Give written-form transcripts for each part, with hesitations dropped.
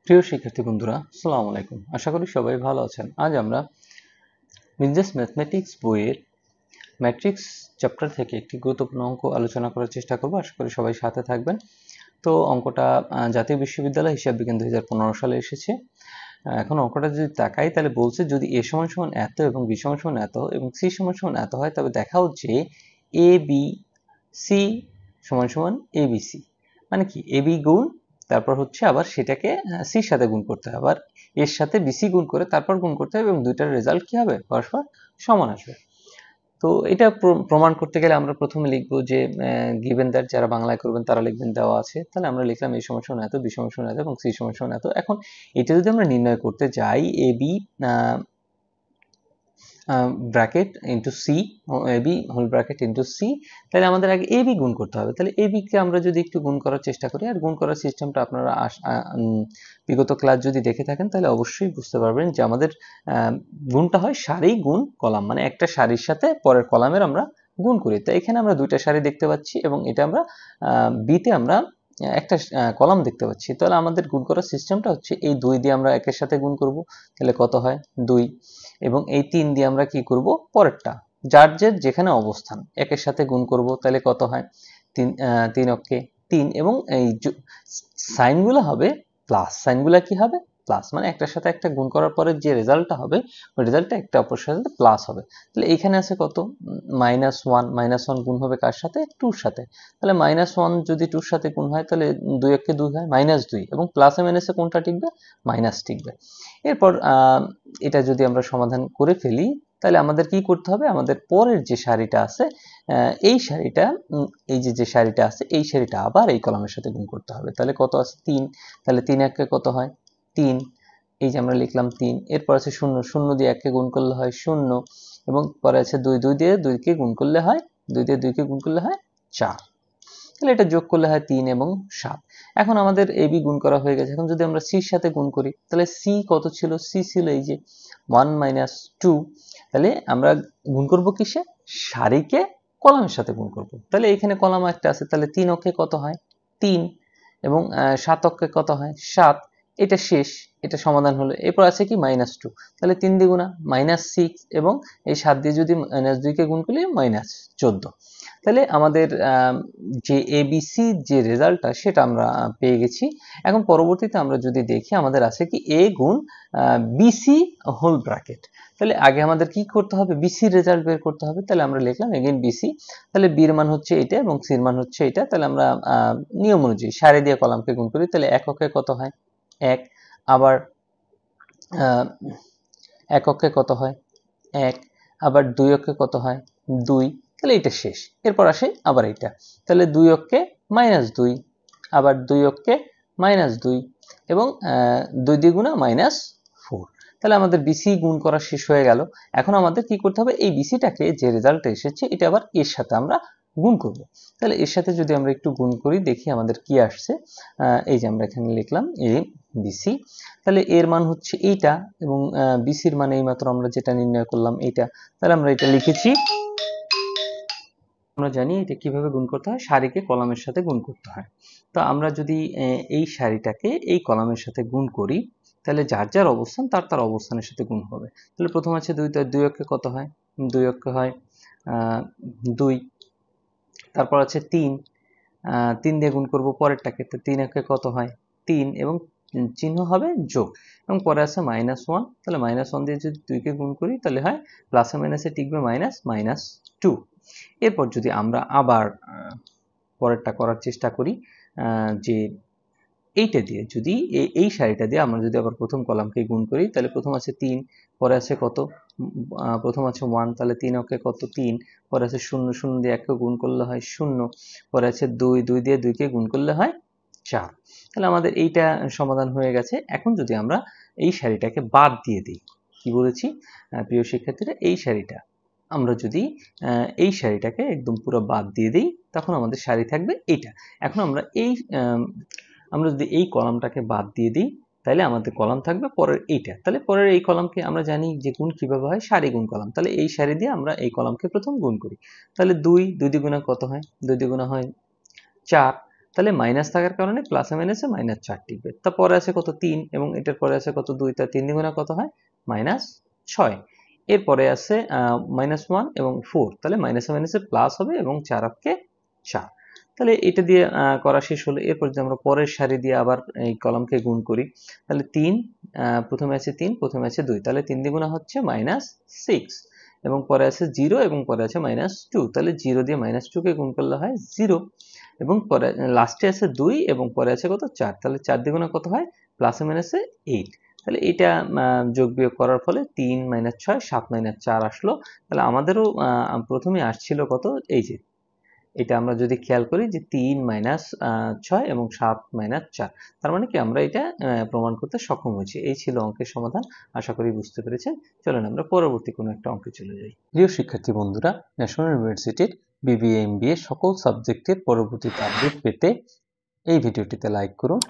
প্রিয় শিক্ষার্থী বন্ধুরা, আসসালামু আলাইকুম। আশা করি সবাই ভালো আছেন। আজ আমরা বিজনেস ম্যাথমেটিক্স বইয়ের ম্যাট্রিক্স চ্যাপ্টার থেকে একটি গুরুত্বপূর্ণ অঙ্ক আলোচনা করার চেষ্টা করব। আশা করি সবাই সাথে থাকবেন। তো অঙ্কটা জাতীয় বিশ্ববিদ্যালয় হিসাব বিজ্ঞান 2015 সালে এসেছে। এখন অঙ্কটা যদি তাকাই তাহলে বলছে যদি a সমান সমান এত এবং b সমান সমান এত এবং c সমান সমান এত হয়, তবে দেখাও যে a b c সমান সমান abc। মানে কি, ab গুণ তারপর হচ্ছে আবার সেটাকে c এর সাথে গুণ করতে হবে, আবার এর সাথে bc গুণ করে তারপর গুণ করতে হবে এবং দুইটার রেজাল্ট কি হবে, পরস্পর সমান আসবে। তো এটা প্রমাণ করতে গেলে আমরা প্রথমে লিখবো যে গিভেন দ্যাট, যারা বাংলায় করবেন তারা লিখবেন দেওয়া আছে। তাহলে আমরা লিখলাম a সমান সমান এত, b সমান সমান এত এবং c সমান সমান এত। এখন এটা যদি আমরা নির্ণয় করতে যাই, a b bracket into c, a b whole bracket into c, তাহলে আমাদের আগে এ বি গুণ করতে হবে। তাহলে এ বিকে আমরা যদি একটু গুণ করার চেষ্টা করি, আর গুণ করার সিস্টেমটা আপনারা বিগত ক্লাস যদি দেখে থাকেন তাহলে অবশ্যই বুঝতে পারবেন যে আমাদের গুণটা হয় সারি গুণ কলাম, মানে একটা সারির সাথে পরের কলামের আমরা গুণ করি। তো এখানে আমরা দুইটা সারি দেখতে পাচ্ছি এবং এটা আমরা বিতে আমরা একটা কলাম দেখতে পাচ্ছি। তাহলে আমাদের গুণ করার সিস্টেমটা হচ্ছে এই 2 দিয়ে আমরা একের সাথে গুণ করব, তাহলে কত হয় 2, এবং এই 3 দিয়ে আমরা কি করব, পরেরটা যার যেখানে অবস্থান একের সাথে গুণ করব, তাহলে কত হয় 3 অক্ষে 3, এবং এই সাইনগুলো হবে প্লাস, সাইনগুলো কি হবে প্লাস, মানে একটার সাথে একটা গুণ করার পরে যে রেজাল্টটা হবে ওই রেজাল্টটা একটা অপরের সাথে প্লাস হবে। তাহলে এইখানে আছে কত, -1, -1 গুণ হবে কার সাথে, 2 এর সাথে। তাহলে -1 যদি 2 এর সাথে গুণ হয় তাহলে 2 একে 2 হয় -2, এবং প্লাসে মাইনাসে কোনটা টিকবে, মাইনাস টিকবে। এরপর এটা যদি আমরা সমাধান করে ফেলি তাহলে আমাদের কি করতে হবে, আমাদের পরের যে সারিটা আছে এই সারিটা, এই যে সারিটা আছে এই সারিটা আবার এই কলামের সাথে গুণ করতে হবে। তাহলে কত আছে 3, তাহলে 3 একে কত হয় 3, এই যে আমরা লিখলাম 3। এরপর আছে 0, 0 দিয়ে 1 কে গুণ করলে হয় 0, এবং পরে আছে 2, 2 দিয়ে 2 কে গুণ করলে হয় 2 দিয়ে 2 কে গুণ করলে হয় 4। তাহলে এটা যোগ করলে হয় 3 এবং 7। এখন আমাদের এবি গুণ করা হয়ে গেছে। এখন যদি আমরা সি এর সাথে গুণ করি তাহলে সি কত ছিল, সি ছিল এই যে 1 - 2। তাহলে আমরা গুণ করব কিসে, সারিকে কলামের সাথে গুণ করব। তাহলে এখানে কলাম একটা আছে, তাহলে 3 অক্ষে কত হয় 3, এবং 7 অক্ষে কত হয় 7। এটা শেষ, এটা সমাধান হলো। এরপর আছে কি -2, তাহলে 3 দ্বিগুণা -6, এবং এই 7 দিয়ে যদি -2 কে গুণ করি -14। তাহলে আমাদের যে এবিসি যে রেজাল্টটা সেটা আমরা পেয়ে গেছি। এখন পরবর্তীতে আমরা যদি দেখি আমাদের আছে কি এ গুণ বিসি হোল ব্র্যাকেট। তাহলে আগে আমাদের কি করতে হবে, বিসির রেজাল্ট বের করতে হবে। তাহলে আমরা লিখলাম এগেইন বিসি, তাহলে বির মান হচ্ছে এটা এবং সির মান হচ্ছে এটা। তাহলে আমরা নিয়ম অনুযায়ী সারি দিয়ে কলামকে গুণ করি। তাহলে এককে কত হয় 1, আবার এককে কত হয় 1, আবার 2 অক্ষে কত হয় 2। তাহলে এটা শেষ। এরপর আসে আবার এটা, তাহলে 2 অক্ষে -2, আবার 2 অক্ষে -2, এবং 2 দ্বিগুণা -4। তাহলে আমাদের বিসি গুণ করা শেষ হয়ে গেল। এখন আমাদের কি করতে হবে, এই বিসিটাকে যে রেজাল্ট এসেছে এটা আবার এর সাথে আমরা গুণ করব। তাহলে এর সাথে যদি আমরা একটু গুণ করি দেখি আমাদের কি আসছে। এই যে আমরা এখানে লিখলাম এ বিসি, তাহলে এর মান হচ্ছে এইটা, এবং বিসির মান এইমাত্র আমরা যেটা নির্ণয় করলাম এইটা। তাহলে আমরা এটা লিখেছি। আমরা জানি এটা কিভাবে গুণ করতে হয়, সারিকে কলামের সাথে গুণ করতে হয়। তো আমরা যদি এই সারিটাকে এই কলামের সাথে গুণ করি তাহলে যার অবস্থান তার অবস্থানের সাথে গুণ হবে। তাহলে প্রথম আছে 2, তার 2 অক্ষে কত হয় 2 অক্ষে হয় 2, তারপর আছে 3, 3 দিয়ে গুণ করব পরেরটাকে, তো 3 অক্ষে কত হয় 3, এবং চিহ্ন হবে যোগ, এবং পরে আছে -1। তাহলে -1 দিয়ে যদি 2 কে গুণ করি তাহলে হয় প্লাসে মাইনাসে টিকবে -2। এরপর যদি আমরা আবার পরেরটা করার চেষ্টা করি, যে এইটা দিয়ে যদি এই সারিটা দিয়ে আমরা যদি আবার প্রথম কলামকে গুণ করি তাহলে প্রথম আছে 3, পরে আছে কত, প্রথম আছে 1, তাহলে 3 অক্ষে কত 3, পরে আছে 0, 0 দিয়ে 1 কে গুণ করলে হয় 0, পরে আছে 2, 2 দিয়ে 2 কে গুণ করলে হয় 4। তাহলে আমাদের এইটা সমাধান হয়ে গেছে। এখন যদি আমরা এই সারিটাকে বাদ দিয়ে দিই, কি বলেছি প্রিয় শিক্ষার্থীরা, এই সারিটা আমরা যদি এই সারিটাকে একদম পুরো বাদ দিয়ে দিই তখন আমাদের সারি থাকবে এইটা। এখন আমরা যদি এই কলামটাকে বাদ দিয়ে দিই তাহলে আমাদের কলাম থাকবে পরের এইটা। তাহলে পরের এই কলামকে আমরা জানি যে গুণ কিভাবে হয়, সারি গুণ কলাম। তাহলে এই সারি দিয়ে আমরা এই কলামকে প্রথম গুণ করি। তাহলে 2, 2 দ্বিগুণা কত হয় 2 দ্বিগুণা হয় 4, তাহলে মাইনাস থাকার কারণে প্লাসে মাইনাসে মাইনাস 4 টিকবে। তারপরে আছে কত 3 এবং এটার পরে আছে কত 2, তার 3 দ্বিগুণে কত হয় -6। এরপরে আছে -1 এবং 4, তাহলে মাইনাসে মাইনাসে প্লাস হবে এবং 4 অক্ষে 4। তাহলে এটা দিয়ে করা শেষ হলো। এরপর যদি আমরা পরের সারি দিয়ে আবার এই কলামকে গুণ করি, তাহলে 3 প্রথমে আছে 3, প্রথমে আছে 2, তাহলে 3 দ্বিগুণে হচ্ছে -6 এবং পরে আছে 0 এবং পরে আছে -2, তাহলে 0 দিয়ে -2 কে গুণ করলে হয় 0 এবং পরে লাস্টে আছে 2 এবং পরে আছে কত 4, তাহলে 4 দ্বিগুণে কত হয় প্লাসে মাইনাসে 8। তাহলে এটা যোগ বিয়োগ করার ফলে 3 - 6 7 - 4 আসলো। তাহলে আমাদেরও প্রথমে আসছিল কত, এই যে এটা আমরা যদি খেয়াল করি যে 3 - 6 এবং 7 - 4, তার মানে কি আমরা এটা প্রমাণ করতে সক্ষম হয়েছি। এই ছিল অঙ্কের সমাধান। আশা করি বুঝতে পেরেছেন। চলুন আমরা পরবর্তী কোনো একটা অঙ্কে চলে যাই। প্রিয় শিক্ষার্থী বন্ধুরা, ন্যাশনাল ইউনিভার্সিটির বিবিএ এমবিএ সকল সাবজেক্টের পরবর্তীতে আপডেট পেতে এই ভিডিওটিতে লাইক করুন,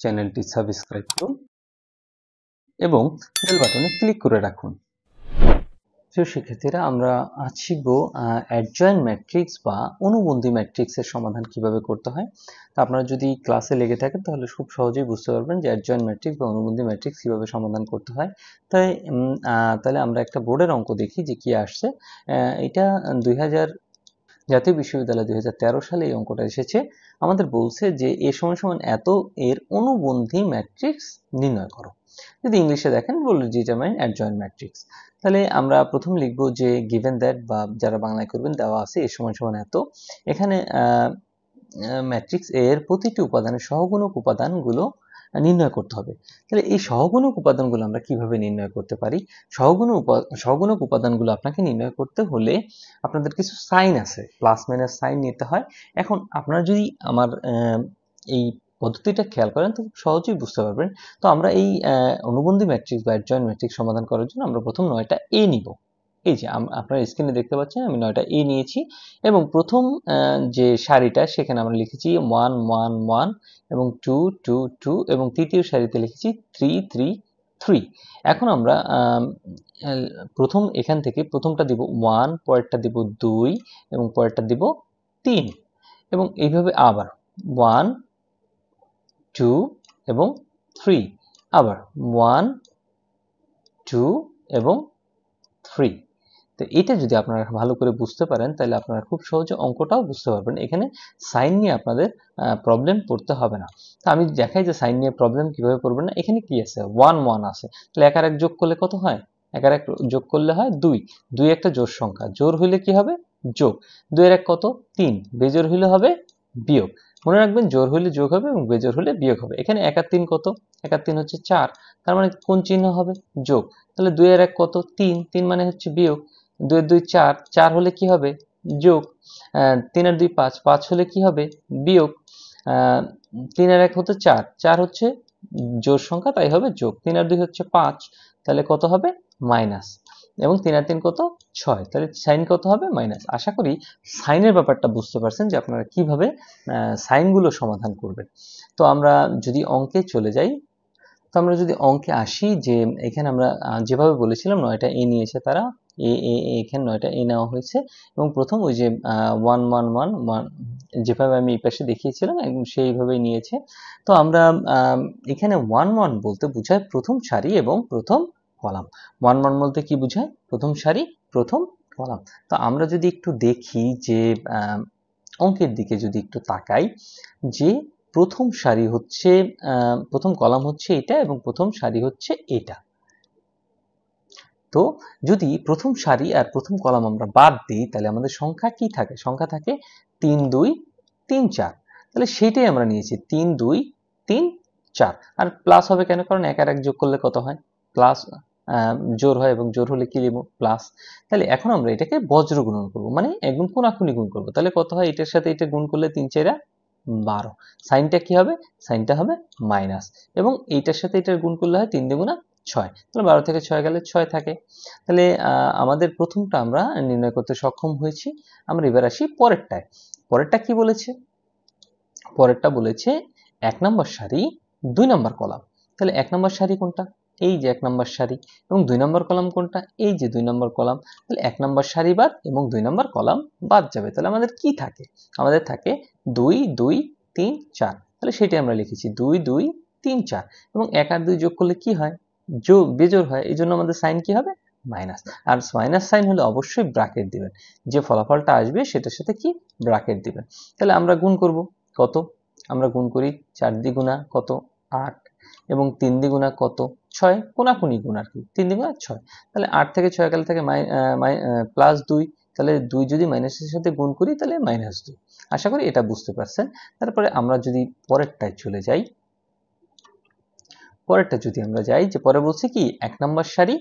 চ্যানেলটি সাবস্ক্রাইব করুন এবং বেল বাটনে ক্লিক করে রাখুন। প্রিয় শিক্ষার্থীরা, আমরা আজ শিখব অ্যাডজয়েন্ট ম্যাট্রিক্স বা অনুবন্ধী ম্যাট্রিক্সের সমাধান কিভাবে করতে হয়। তো আপনারা যদি ক্লাসে লেগে থাকেন তাহলে খুব সহজেই বুঝতে পারবেন যে অ্যাডজয়েন্ট ম্যাট্রিক্স বা অনুবন্ধী ম্যাট্রিক্স কিভাবে সমাধান করতে হয়। তাহলে আমরা একটা বোর্ডের অঙ্ক দেখি যে কি আসছে। এটা 2000 জাতীয় বিশ্ববিদ্যালয় 2013 সালে এই অঙ্কটা এসেছে। আমাদের বলছে যে এ সমান এত এর অনুবন্ধী ম্যাট্রিক্স নির্ণয় করো। যদি ইংলিশে দেখেন বললো ডিটারমাইন অ্যাডজয়েন্ট ম্যাট্রিক্স। তাহলে আমরা প্রথম লিখবো যে গিভেন দ্যাট, বা যারা বাংলায় করবেন দেওয়া আছে এ সমান এত। এখানে ম্যাট্রিক্স এর প্রতিটি উপাদানের সহগুণক উপাদানগুলো নির্ণয় করতে হবে। তাহলে এই সহগুণক উপাদানগুলো আমরা কিভাবে নির্ণয় করতে পারি? সহগুণক উপাদানগুলো আপনাকে নির্ণয় করতে হলে আপনাদের কিছু সাইন আছে, প্লাস মাইনাস সাইন নিতে হয়। এখন আপনারা যদি আমার এই পদ্ধতিটা খেয়াল করেন তো সহজেই বুঝতে পারবেন। তো আমরা এই অনুবন্ধী ম্যাট্রিক্স বা অ্যাডজয়েন্ট ম্যাট্রিক্স সমাধান করার জন্য আমরা প্রথম 9টা এ নিব। এই যে আপনারা স্ক্রিনে দেখতে পাচ্ছেন আমি 9টা এ নিয়েছি এবং প্রথম যে সারিটা সেখানে আমরা লিখেছি 1 1 1 এবং 2 2 2 এবং তৃতীয় সারিতে লিখেছি 3 3 3। এখন আমরা প্রথম এখান থেকে প্রথমটা দিব 1, পরেরটা দিব 2 এবং পরেরটা দিব 3 এবং এইভাবে আবার 1 2 এবং 3, আবার 1 2 এবং 3। তো এটা যদি আপনারা ভালো করে বুঝতে পারেন তাহলে আপনারা খুব সহজে অঙ্কটাও বুঝতে পারবেন। এখানে সাইন নিয়ে আপনাদের প্রবলেম পড়তে হবে না। তো আমি দেখাই যে সাইন নিয়ে প্রবলেম কিভাবে পড়বেন না। এখানে কি আছে 1 1 আছে, তাহলে এক আর এক যোগ করলে কত হয়? এক আর এক যোগ করলে হয় 2। 2 একটা জোড় সংখ্যা, জোড় হইলে কি হবে? যোগ। 2 এর এক কত? 3, বেজোড় হইলে হবে বিয়োগ। মনে রাখবেন জোড় হইলে যোগ হবে এবং বেজোড় হলে বিয়োগ হবে। এখানে 1 আর 3 কত? 1 আর 3 হচ্ছে 4, তার মানে কোন চিহ্ন হবে? যোগ। তাহলে 2 এর এক কত? 3, 3 মানে হচ্ছে বিয়োগ। 2 এর 2 4, 4 হলে কি হবে? যোগ। 3 আর 2 5, 5 হলে কি হবে? বিয়োগ। 3 আর 1 হতে 4, 4 হচ্ছে জোড় সংখ্যা তাই হবে যোগ। 3 আর 2 হচ্ছে 5, তাহলে কত হবে? মাইনাস। এবং 3 আর 3 কত? 6, তাহলে সাইন কত হবে? মাইনাস। আশা করি সাইনের ব্যাপারটা বুঝতে পারছেন যে আপনারা কিভাবে সাইনগুলো সমাধান করবেন। তো আমরা যদি অঙ্কে চলে যাই, তো আমরা যদি অঙ্কে আসি যে এখানে আমরা যেভাবে বলেছিলাম 9টা এ নিয়েছে তারা, এখানে 9টা এ নেওয়া হয়েছে এবং প্রথম ওই যে 1 1 1 1 যেভাবে আমি এই পাশে দেখিয়েছিলাম একদম সেইভাবেই নিয়েছে। তো আমরা এখানে 1 1 বলতে বোঝায় প্রথম সারি এবং প্রথম কলাম। 1 1 বলতে কি বোঝায়? প্রথম সারি প্রথম কলাম। তো আমরা যদি একটু দেখি যে অঙ্কের দিকে যদি একটু তাকাই, যে প্রথম সারি হচ্ছে প্রথম কলাম হচ্ছে এটা এবং প্রথম সারি হচ্ছে এটা। তো যদি প্রথম সারি আর প্রথম কলাম আমরা বাদ দিই তাহলে আমাদের সংখ্যা কি থাকে? সংখ্যা থাকে 3 2 3 4। তাহলে সেটাই আমরা নিয়েছি 3 2 3 4। আর প্লাস হবে কেন? কারণ এক আর এক যোগ করলে কত হয়? প্লাস। জোড় হয় এবং জোড় হলে কি লিখব? প্লাস। তাহলে এখন আমরা এটাকে বজ্র গুণন করব, মানে একদম কোনাকুনি গুণ করব। তাহলে কত হয়? এটার সাথে এটা গুণ করলে 3 4 12। সাইনটা কি হবে? সাইনটা হবে মাইনাস এবং এইটার সাথে এটার গুণ করলে হয় 3 দুগুণা 6। তাহলে 12 থেকে 6 গেলে 6 থাকে। তাহলে আমাদের প্রথমটা আমরা নির্ণয় করতে সক্ষম হয়েছি। আমরা এবার আসি পরেরটায়। পরেরটা কি বলেছে? পরেরটা বলেছে 1 নম্বর সারি 2 নম্বর কলাম। তাহলে 1 নম্বর সারি কোনটা? এই যে 1 নম্বর সারি। এবং 2 নম্বর কলাম কোনটা? এই যে 2 নম্বর কলাম। তাহলে 1 নম্বর সারি বাদ এবং 2 নম্বর কলাম বাদ যাবে। তাহলে আমাদের কি থাকে? আমাদের থাকে 2 2 3 4, তাহলে সেটাই আমরা লিখেছি 2 2 3 4, এবং 1 আর 2 যোগ করলে কি হয়, বেজোড় হয়, এই জন্য আমাদের সাইন কি হবে, মাইনাস। আর মাইনাস সাইন হলে অবশ্যই ব্র্যাকেট দিবেন, যে ফলাফলটা আসবে সেটার সাথে কি ব্র্যাকেট দিবেন। তাহলে আমরা গুণ করব কত, আমরা গুণ করি 4 দ্বিগুণা কত 8, এবং 3 দ্বিগুণা কত 6, কোনাকুনি গুণ আর কি, 3 দ্বিগুণা 6, তাহলে 8 থেকে 6 গেলে থাকে প্লাস 2, তাহলে 2 যদি মাইনাসের সাথে গুণ করি তাহলে -2। আশা করি এটা বুঝতে পারছেন। তারপরে আমরা যদি পরেরটায় চলে যাই, পরেরটা যদি আমরা যাই, যে পরে বলছি কি 1 নম্বর সারি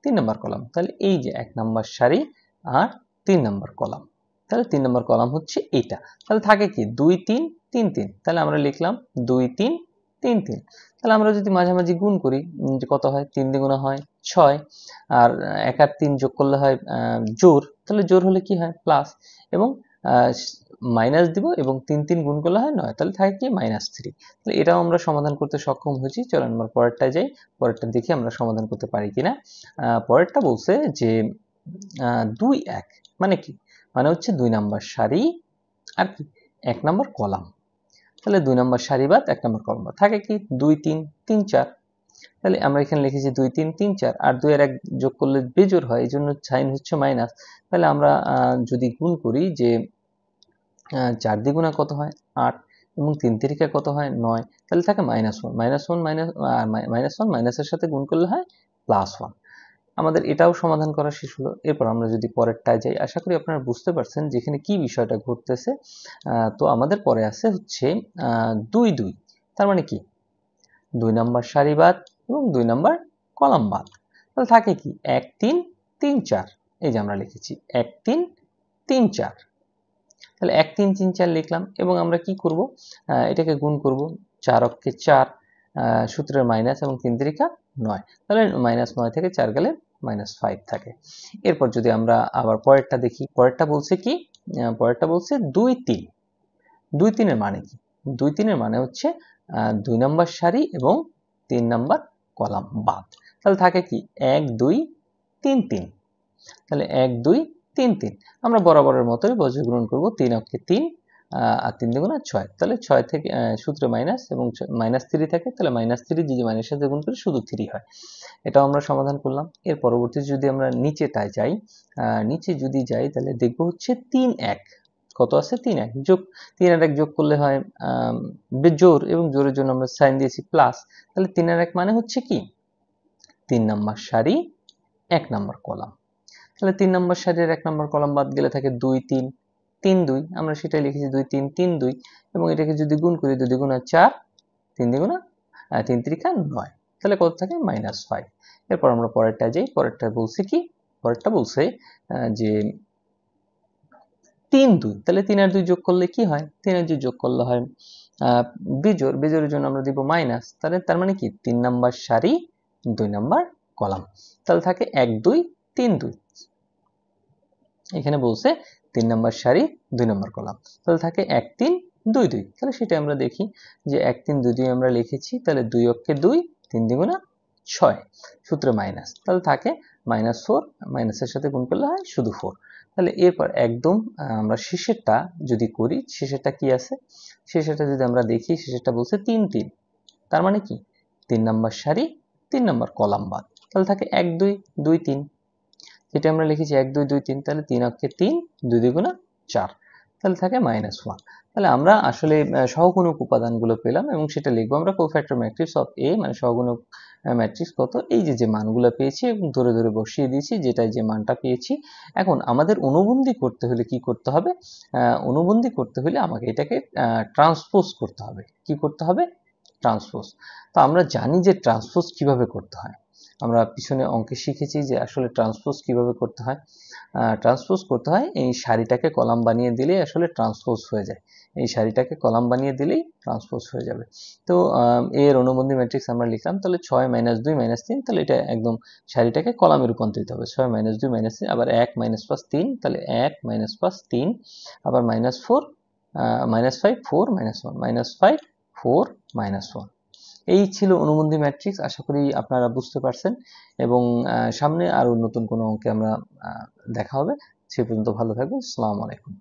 3 নম্বর কলাম, তাহলে এই যে 1 নম্বর সারি আর 3 নম্বর কলাম, তাহলে 3 নম্বর কলাম হচ্ছে এটা। তাহলে থাকে কি 2 3 3 3, তাহলে আমরা লিখলাম 2 3 3 3। তাহলে আমরা যদি মাঝামাঝি গুণ করি, যে কত হয়, 3 দ্বিগুণা হয় 6, আর 1 আর 3 যোগ করলে হয় জোড়, তাহলে জোড় হলে কি হয় প্লাস, এবং মাইনাস দিব, এবং 3 3 গুণ করলে হয় 9, তাহলে থাকে কি -3। তাহলে এটাও আমরা সমাধান করতে সক্ষম হয়েছি। চলেন আমরা পরেরটা যাই, পরেরটা দেখি আমরা সমাধান করতে পারি কিনা। পরেরটা বলছে যে 2 1, মানে কি, মানে হচ্ছে 2 নম্বর সারি আর কি 1 নম্বর কলাম, তাহলে 2 নম্বর সারি বাদ 1 নম্বর কলাম বাদ, থাকে কি 2 3 3 4, তাহলে আমরা এখানে লিখেছি 2 3 3 4, আর 2 এর 1 যোগ করলে বেজোড় হয়, এই জন্য সাইন হচ্ছে মাইনাস। তাহলে আমরা যদি গুণ করি, যে 4 দ্বিগুণা কত হয় 8, এবং 3 তিরিকা কত হয় 9, তাহলে থাকে -1 -1 মাইনাসের সাথে গুণ করলে হয় +1। আমাদের এটাও সমাধান করা শেষ হলো। এরপর আমরা যদি পরেরটায় যাই, আশা করি আপনারা বুঝতে পারছেন যে এখানে কি বিষয়টা ঘটতেছে। তো আমাদের পরে আছে হচ্ছে 2 2, তার মানে কি 2 নম্বর সারি বাদ এবং 2 নম্বর কলাম বাদ, তাহলে থাকে কি 1 3 3 4, এই যে আমরা লিখেছি 1 3 3 4, তাহলে 1 3 3 4 লিখলাম, এবং আমরা কি করব, এটাকে গুণ করব, 4 অক্ষে 4, সূত্রের মাইনাস, এবং 3 তিরিকা 9, তাহলে -9 থেকে 4 গেলে -5 থাকে। এরপর যদি আমরা আবার পরেরটা দেখি, পরেরটা বলছে কি, পরেরটা বলছে 2 3, 2 3 এর মানে কি, 2 3 এর মানে হচ্ছে 2 নম্বর সারি এবং 3 নম্বর কলাম বাদ, তাহলে থাকে কি 1 2 3 3, তাহলে 1 2 3 3, আমরা বরাবরের মতোই বজ্রগ্রহণ করব, 3 অক্ষে 3, আর 3 দুগুণা 6, তাহলে 6 থেকে সূত্রে মাইনাস, এবং -3 থাকে, তাহলে -3 যদি মাইনাসের সাথে গুণ করি শুধু 3 হয়। এটাও আমরা সমাধান করলাম। এর পরবর্তী যদি আমরা নিচেটায় যাই, নিচে যদি যাই তাহলে দেখব হচ্ছে 3 1, কত আছে 3 1 যোগ, 3 আর 1 যোগ করলে হয় জোড়, এবং জোড়ের জন্য আমরা সাইন দিয়েছি প্লাস, তাহলে 3 আর 1 মানে হচ্ছে কি 3 নম্বর সারি 1 নম্বর কলাম, তাহলে 3 নম্বর সারির 1 নম্বর কলাম বাদ গেলে থাকে 2 3 3 2, আমরা সেটাই লিখেছি 2 3 3 2, এবং এটাকে যদি গুণ করি 2 দ্বিগুণা 4, 3 দ্বিগুণা 3 তিরিকা 9, তাহলে কত থাকে -5। এরপর আমরা পরেরটা যাই, পরেরটা বলছে কি, পরেরটা বলছে যে 3 2, তাহলে 3 আর 2 যোগ করলে কি হয়, 3 আর 2 যোগ করলে হয় বিজোড়, বিজোড়ের জন্য আমরা দিব মাইনাস, তাহলে তার মানে কি 3 নম্বর সারি 2 নম্বর কলাম, তাহলে থাকে 1 2 3 2, এখানে বলছে 3 নম্বর সারি 2 নম্বর কলাম, তাহলে থাকে 1 3 2 2, তাহলে সেটা আমরা দেখি, যে 1 3 2 2 আমরা লিখেছি, তাহলে 2 অক্ষে 2, 3 দ্বিগুণা 6, সূত্রে মাইনাস, তাহলে থাকে -4, মাইনাসের সাথে গুণ করলে হয় শুধু 4। তাহলে এরপর একদম আমরা শেষেরটা যদি করি, শেষেরটা কি আছে, শেষেরটা যদি আমরা দেখি, শেষেরটা বলছে 3 3, তার মানে কি 3 নম্বর সারি 3 নম্বর কলাম বাদ, তাহলে থাকে 1 2 2 3, যেটা আমরা লিখেছি 1 2 2 3, তাহলে 3 অক্ষে 3, 2 দ্বিগুণা 4, তাহলে থাকে -1। তাহলে আমরা আসলে সহগুণক উপাদানগুলো পেলাম, এবং সেটা লিখবো আমরা কোফ্যাক্টর ম্যাট্রিক্স অফ এ, মানে সহগুণক ম্যাট্রিক্স কত, এই যে মানগুলো পেয়েছি এবং ধরে ধরে বসিয়ে দিয়েছি, যেটাই যে মানটা পেয়েছি। এখন আমাদের অনুবন্ধী করতে হলে কি করতে হবে, অনুবন্ধী করতে হলে আমাকে এটাকে ট্রান্সপোজ করতে হবে। কি করতে হবে, ট্রান্সপোজ। তো আমরা জানি যে ট্রান্সপোজ কিভাবে করতে হয়, আমরা পিছনে অঙ্কে শিখেছি যে আসলে ট্রান্সপোজ কিভাবে করতে হয়। ট্রান্সপোজ করতে হয়, এই সারিটাকে কলাম বানিয়ে দিলেই আসলে ট্রান্সপোজ হয়ে যায়, এই সারিটাকে কলাম বানিয়ে দিলেই ট্রান্সপোজ হয়ে যাবে। তো এর অনুবন্ধী ম্যাট্রিক্স আমরা লিখলাম, তাহলে 6 - 2 - 3, তাহলে এটা একদম সারিটাকে কলামে রূপান্তরিত হবে, 6 - 2 - 3, আবার 1 - 5 3, তাহলে 1 - 5 3, আবার -4 -5 4 - 1 -5 4 -1। এই ছিল অনুবন্ধী ম্যাট্রিক্স। আশা করি আপনারা বুঝতে পারছেন, এবং সামনে আরো নতুন কোনো অঙ্কে আমরা দেখা হবে। সে পর্যন্ত ভালো থাকবেন। আসসালামু আলাইকুম।